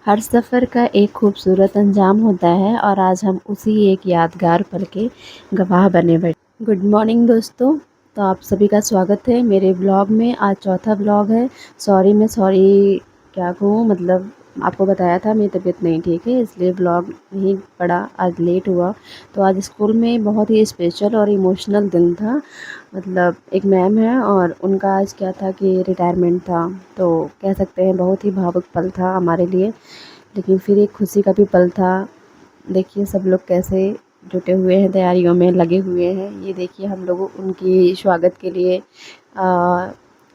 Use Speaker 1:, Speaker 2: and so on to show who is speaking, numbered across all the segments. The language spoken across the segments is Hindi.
Speaker 1: हर सफ़र का एक खूबसूरत अंजाम होता है और आज हम उसी एक यादगार पल के गवाह बने बैठे। गुड मॉर्निंग दोस्तों। तो आप सभी का स्वागत है मेरे ब्लॉग में। आज चौथा ब्लॉग है। मैं सॉरी क्या कहूँ, मतलब आपको बताया था मेरी तबीयत नहीं ठीक है, इसलिए ब्लॉग नहीं पड़ा, आज लेट हुआ। तो आज स्कूल में बहुत ही स्पेशल और इमोशनल दिन था। मतलब एक मैम है और उनका आज क्या था कि रिटायरमेंट था, तो कह सकते हैं बहुत ही भावुक पल था हमारे लिए, लेकिन फिर एक खुशी का भी पल था। देखिए सब लोग कैसे जुटे हुए हैं, तैयारियों में लगे हुए हैं। ये देखिए हम लोग उनकी स्वागत के लिए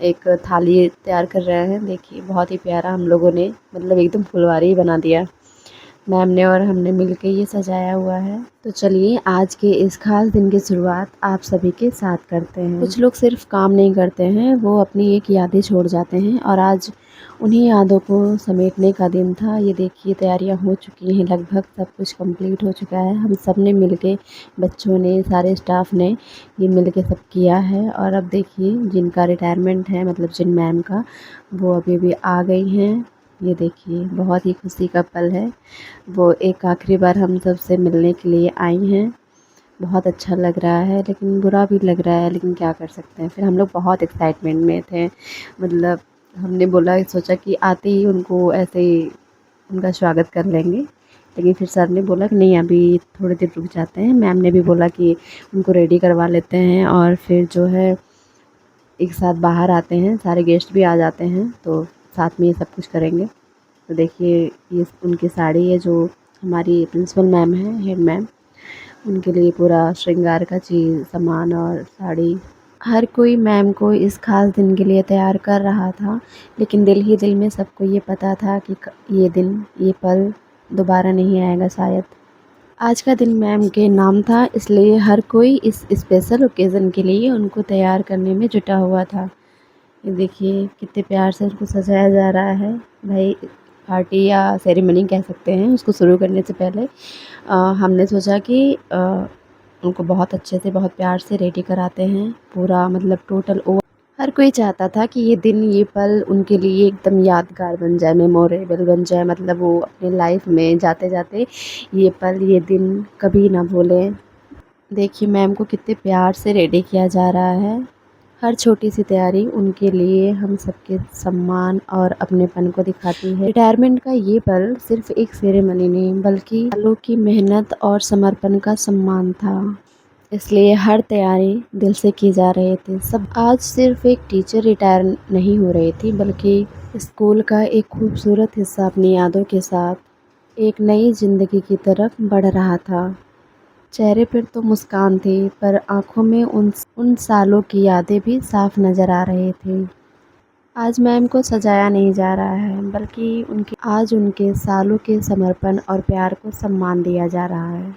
Speaker 1: एक थाली तैयार कर रहे हैं। देखिए बहुत ही प्यारा हम लोगों ने, मतलब एकदम फुलवारी ही बना दिया मैम ने और हमने मिलके ये सजाया हुआ है। तो चलिए आज के इस खास दिन की शुरुआत आप सभी के साथ करते हैं। कुछ लोग सिर्फ काम नहीं करते हैं, वो अपनी एक यादें छोड़ जाते हैं और आज उन्हीं यादों को समेटने का दिन था। ये देखिए तैयारियां हो चुकी हैं, लगभग सब कुछ कंप्लीट हो चुका है। हम सब ने मिलके, बच्चों ने, सारे स्टाफ ने ये मिलके सब किया है। और अब देखिए जिनका रिटायरमेंट है, मतलब जिन मैम का, वो अभी भी आ गई हैं। ये देखिए बहुत ही खुशी का पल है। वो एक आखिरी बार हम सब से मिलने के लिए आई हैं। बहुत अच्छा लग रहा है लेकिन बुरा भी लग रहा है, लेकिन क्या कर सकते हैं। फिर हम लोग बहुत एक्साइटमेंट में थे, मतलब हमने सोचा कि आते ही उनको ऐसे ही उनका स्वागत कर लेंगे, लेकिन फिर सर ने बोला कि नहीं, अभी थोड़ी देर रुक जाते हैं। मैम ने भी बोला कि उनको रेडी करवा लेते हैं और फिर जो है एक साथ बाहर आते हैं, सारे गेस्ट भी आ जाते हैं तो साथ में ये सब कुछ करेंगे। तो देखिए ये उनकी साड़ी है, जो हमारी प्रिंसिपल मैम है, हेड मैम, उनके लिए पूरा श्रृंगार का चीज़, सामान और साड़ी। हर कोई मैम को इस खास दिन के लिए तैयार कर रहा था, लेकिन दिल ही दिल में सबको ये पता था कि ये दिन, ये पल दोबारा नहीं आएगा शायद। आज का दिन मैम के नाम था, इसलिए हर कोई इस स्पेशल ओकेज़न के लिए उनको तैयार करने में जुटा हुआ था। ये देखिए कितने प्यार से उनको सजाया जा रहा है। भाई पार्टी या सेरेमनी कह सकते हैं, उसको शुरू करने से पहले हमने सोचा कि उनको बहुत अच्छे से, बहुत प्यार से रेडी कराते हैं पूरा, मतलब टोटल ओवर। हर कोई चाहता था कि ये दिन, ये पल उनके लिए एकदम यादगार बन जाए, मेमोरेबल बन जाए, मतलब वो अपने लाइफ में जाते जाते ये पल, ये दिन कभी ना भूलें। देखिए मैम को कितने प्यार से रेडी किया जा रहा है। हर छोटी सी तैयारी उनके लिए हम सबके सम्मान और अपनेपन को दिखाती है। रिटायरमेंट का ये पल सिर्फ एक सेरेमनी नहीं, बल्कि सालों की मेहनत और समर्पण का सम्मान था, इसलिए हर तैयारी दिल से की जा रही थी सब। आज सिर्फ एक टीचर रिटायर नहीं हो रही थी, बल्कि स्कूल का एक खूबसूरत हिस्सा अपनी यादों के साथ एक नई ज़िंदगी की तरफ बढ़ रहा था। चेहरे पर तो मुस्कान थी, पर आंखों में उन सालों की यादें भी साफ नज़र आ रही थी। आज मैम को सजाया नहीं जा रहा है, बल्कि उनके सालों के समर्पण और प्यार को सम्मान दिया जा रहा है।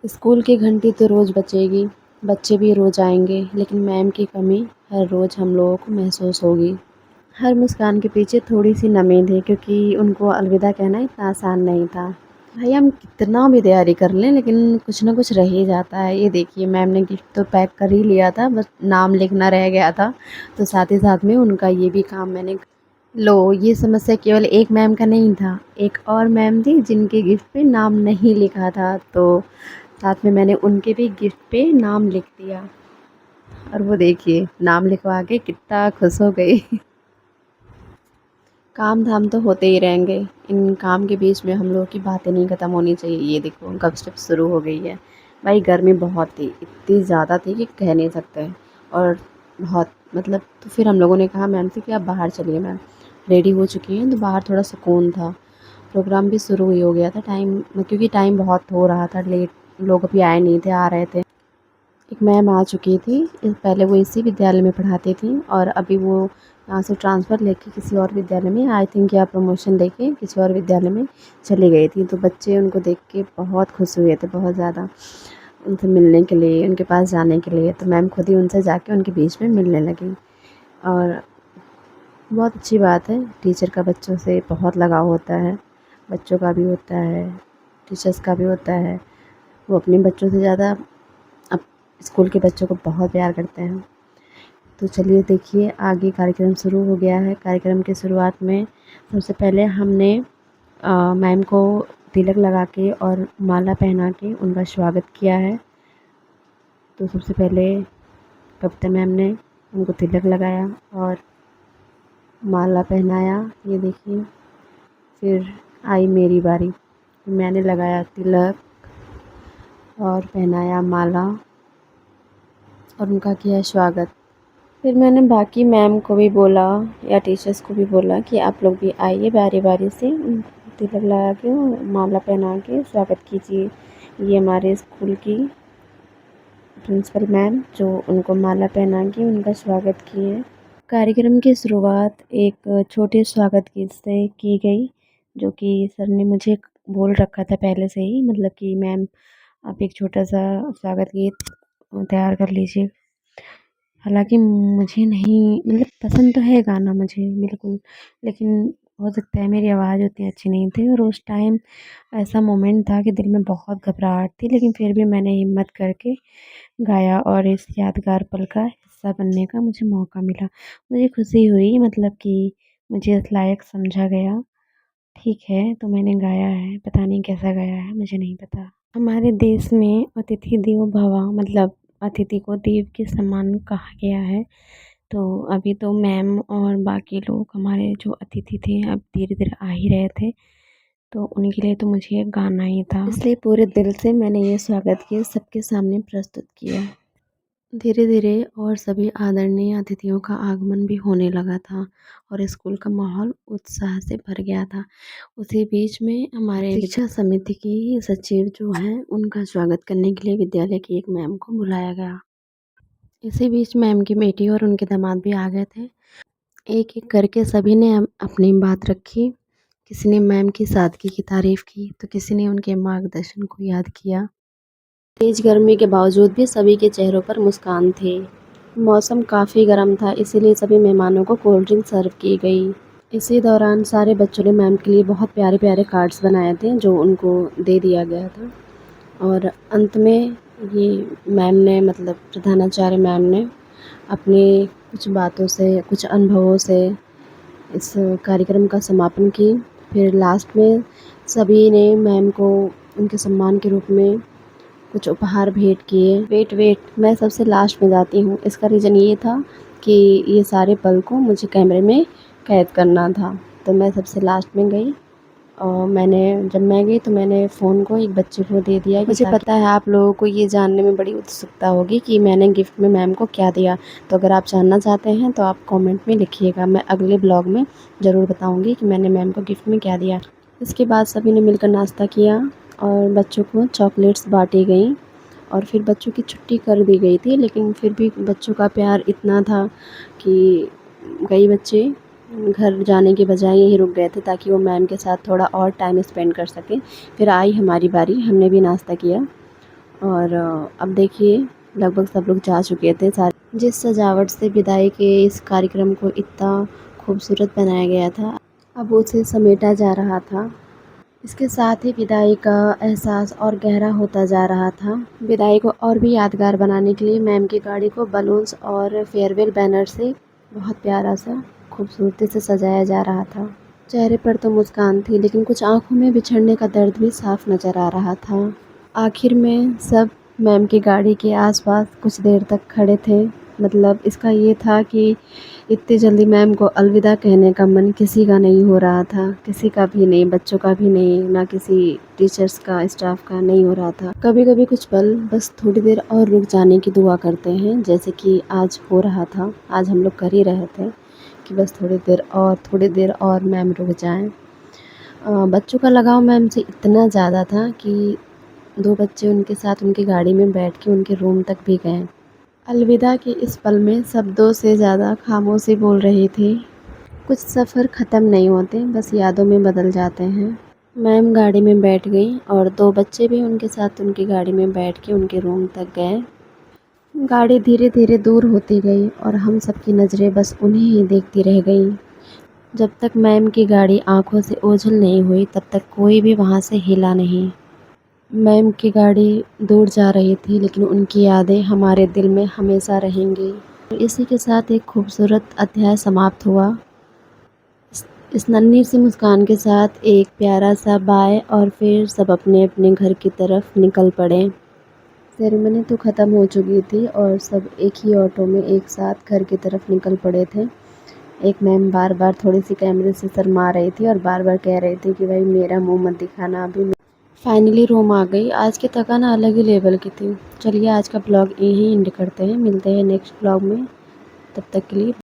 Speaker 1: स्कूल की घंटी तो रोज़ बजेगी, बच्चे भी रोज़ आएंगे, लेकिन मैम की कमी हर रोज़ हम लोगों को महसूस होगी। हर मुस्कान के पीछे थोड़ी सी नमी थी, क्योंकि उनको अलविदा कहना इतना आसान नहीं था। भाई हम कितना भी तैयारी कर लें, लेकिन कुछ ना कुछ रह ही जाता है। ये देखिए मैम ने गिफ्ट तो पैक कर ही लिया था, बस नाम लिखना रह गया था। तो साथ ही साथ में उनका ये भी काम मैंने लो, ये समस्या केवल एक मैम का नहीं था, एक और मैम थी जिनके गिफ्ट पे नाम नहीं लिखा था, तो साथ में मैंने उनके भी गिफ्ट पे नाम लिख दिया। और वो देखिए नाम लिखवा के कितना खुश हो गई। काम धाम तो होते ही रहेंगे, इन काम के बीच में हम लोगों की बातें नहीं ख़त्म होनी चाहिए। ये देखो गपशप शुरू हो गई है। भाई गर्मी बहुत थी, इतनी ज़्यादा थी कि कह नहीं सकते। और बहुत, मतलब तो फिर हम लोगों ने कहा मैम से कि आप बाहर चलिए, मैम रेडी हो चुकी हैं। तो बाहर थोड़ा सुकून था, प्रोग्राम भी शुरू ही हो गया था। क्योंकि टाइम बहुत हो रहा था, लेट, लोग अभी आए नहीं थे, आ रहे थे। एक मैम आ चुकी थी, पहले वो इसी विद्यालय में पढ़ाती थी और अभी वो यहाँ से ट्रांसफ़र लेके किसी और विद्यालय में, आई थिंक, या प्रमोशन लेके किसी और विद्यालय में चली गई थी। तो बच्चे उनको देख के बहुत खुश हुए थे, बहुत ज़्यादा, उनसे मिलने के लिए, उनके पास जाने के लिए। तो मैम खुद ही उनसे जाके उनके बीच में मिलने लगी। और बहुत अच्छी बात है, टीचर का बच्चों से बहुत लगाव होता है, बच्चों का भी होता है, टीचर्स का भी होता है। वो अपने बच्चों से ज़्यादा अब स्कूल के बच्चों को बहुत प्यार करते हैं। तो चलिए देखिए आगे कार्यक्रम शुरू हो गया है। कार्यक्रम की शुरुआत में सबसे पहले हमने मैम को तिलक लगा के और माला पहना के उनका स्वागत किया है। तो सबसे पहले कविता मैम ने उनको तिलक लगाया और माला पहनाया, ये देखिए। फिर आई मेरी बारी, मैंने लगाया तिलक और पहनाया माला और उनका किया स्वागत। फिर मैंने बाकी मैम को भी बोला या टीचर्स को भी बोला कि आप लोग भी आइए बारी बारी से तिलक लगा के माला पहना के स्वागत कीजिए। ये हमारे स्कूल की प्रिंसिपल मैम जो उनको माला पहना के उनका स्वागत किए। कार्यक्रम की शुरुआत एक छोटे स्वागत गीत से की गई, जो कि सर ने मुझे बोल रखा था पहले से ही, मतलब कि मैम आप एक छोटा सा स्वागत गीत तैयार कर लीजिए। हालांकि मुझे नहीं, मतलब पसंद तो है गाना मुझे बिल्कुल, लेकिन हो सकता है मेरी आवाज़ उतनी अच्छी नहीं थी और उस टाइम ऐसा मोमेंट था कि दिल में बहुत घबराहट थी, लेकिन फिर भी मैंने हिम्मत करके गाया और इस यादगार पल का हिस्सा बनने का मुझे मौका मिला। मुझे खुशी हुई, मतलब कि मुझे इस लायक समझा गया। ठीक है, तो मैंने गाया है, पता नहीं कैसा गाया है, मुझे नहीं पता। हमारे देश में अतिथि देवो भव, मतलब अतिथि को देव के समान कहा गया है। तो अभी तो मैम और बाकी लोग हमारे जो अतिथि थे अब धीरे धीरे आ ही रहे थे, तो उनके लिए तो मुझे ये गाना ही था, इसलिए पूरे दिल से मैंने ये स्वागत किया, सबके सामने प्रस्तुत किया। धीरे धीरे और सभी आदरणीय अतिथियों का आगमन भी होने लगा था और स्कूल का माहौल उत्साह से भर गया था। उसी बीच में हमारे शिक्षा समिति की सचिव जो हैं उनका स्वागत करने के लिए विद्यालय की एक मैम को बुलाया गया। इसी बीच मैम की बेटी और उनके दामाद भी आ गए थे। एक एक करके सभी ने अपनी बात रखी। किसी ने मैम की सादगी की तारीफ़ की तो किसी ने उनके मार्गदर्शन को याद किया। तेज़ गर्मी के बावजूद भी सभी के चेहरों पर मुस्कान थी। मौसम काफ़ी गर्म था, इसीलिए सभी मेहमानों को कोल्ड ड्रिंक सर्व की गई। इसी दौरान सारे बच्चों ने मैम के लिए बहुत प्यारे प्यारे कार्ड्स बनाए थे जो उनको दे दिया गया था। और अंत में ये मैम ने, मतलब प्रधानाचार्य मैम ने अपने कुछ बातों से, कुछ अनुभवों से इस कार्यक्रम का समापन की। फिर लास्ट में सभी ने मैम को उनके सम्मान के रूप में कुछ उपहार भेंट किए। वेट मैं सबसे लास्ट में जाती हूँ, इसका रीज़न ये था कि ये सारे पल को मुझे कैमरे में कैद करना था, तो मैं सबसे लास्ट में गई। और जब मैं गई तो मैंने फ़ोन को एक बच्चे को दे दिया। मुझे पता है आप लोगों को ये जानने में बड़ी उत्सुकता होगी कि मैंने गिफ्ट में मैम को क्या दिया, तो अगर आप जानना चाहते हैं तो आप कमेंट में लिखिएगा, मैं अगले ब्लॉग में ज़रूर बताऊँगी कि मैंने मैम को गिफ्ट में क्या दिया। इसके बाद सभी ने मिलकर नाश्ता किया और बच्चों को चॉकलेट्स बाँटी गई और फिर बच्चों की छुट्टी कर दी गई थी, लेकिन फिर भी बच्चों का प्यार इतना था कि कई बच्चे घर जाने के बजाय यहीं रुक गए थे ताकि वो मैम के साथ थोड़ा और टाइम स्पेंड कर सकें। फिर आई हमारी बारी, हमने भी नाश्ता किया और अब देखिए लगभग सब लोग जा चुके थे सारे। जिस सजावट से विदाई के इस कार्यक्रम को इतना खूबसूरत बनाया गया था, अब उसे समेटा जा रहा था। इसके साथ ही विदाई का एहसास और गहरा होता जा रहा था। विदाई को और भी यादगार बनाने के लिए मैम की गाड़ी को बलून्स और फेयरवेल बैनर से बहुत प्यारा सा खूबसूरती से सजाया जा रहा था। चेहरे पर तो मुस्कान थी, लेकिन कुछ आंखों में बिछड़ने का दर्द भी साफ नज़र आ रहा था। आखिर में सब मैम की गाड़ी के आसपास कुछ देर तक खड़े थे। मतलब इसका ये था कि इतनी जल्दी मैम को अलविदा कहने का मन किसी का नहीं हो रहा था, किसी का भी नहीं, बच्चों का भी नहीं, ना किसी टीचर्स का, स्टाफ का नहीं हो रहा था। कभी कभी कुछ पल बस थोड़ी देर और रुक जाने की दुआ करते हैं, जैसे कि आज हो रहा था। आज हम लोग कर ही रहे थे कि बस थोड़ी देर और मैम रुक जाएं। बच्चों का लगाव मैम से इतना ज़्यादा था कि 2 बच्चे उनके साथ उनकी गाड़ी में बैठ के उनके रूम तक भी गए। अलविदा के इस पल में शब्दों से ज़्यादा खामोशी बोल रही थी। कुछ सफ़र ख़त्म नहीं होते, बस यादों में बदल जाते हैं। मैम गाड़ी में बैठ गई और 2 बच्चे भी उनके साथ उनकी गाड़ी में बैठ के उनके रूम तक गए। गाड़ी धीरे धीरे दूर होती गई और हम सबकी नज़रें बस उन्हें ही देखती रह गईं। जब तक मैम की गाड़ी आंखों से ओझल नहीं हुई तब तक कोई भी वहाँ से हिला नहीं। मैम की गाड़ी दूर जा रही थी, लेकिन उनकी यादें हमारे दिल में हमेशा रहेंगी। इसी के साथ एक खूबसूरत अध्याय समाप्त हुआ। इस नन्ही सी मुस्कान के साथ एक प्यारा सा बाय और फिर सब अपने अपने घर की तरफ निकल पड़े। सेरेमनी तो ख़त्म हो चुकी थी और सब एक ही ऑटो में एक साथ घर की तरफ निकल पड़े थे। एक मैम बार बार थोड़ी सी कैमरे से शर्मा रही थी और बार बार कह रही थी कि भाई मेरा मुंह मत दिखाना अभी। फाइनली रूम आ गई। आज की थकान अलग ही लेवल की थी। चलिए आज का ब्लॉग यहीं एंड करते हैं, मिलते हैं नेक्स्ट ब्लॉग में। तब तक के लिए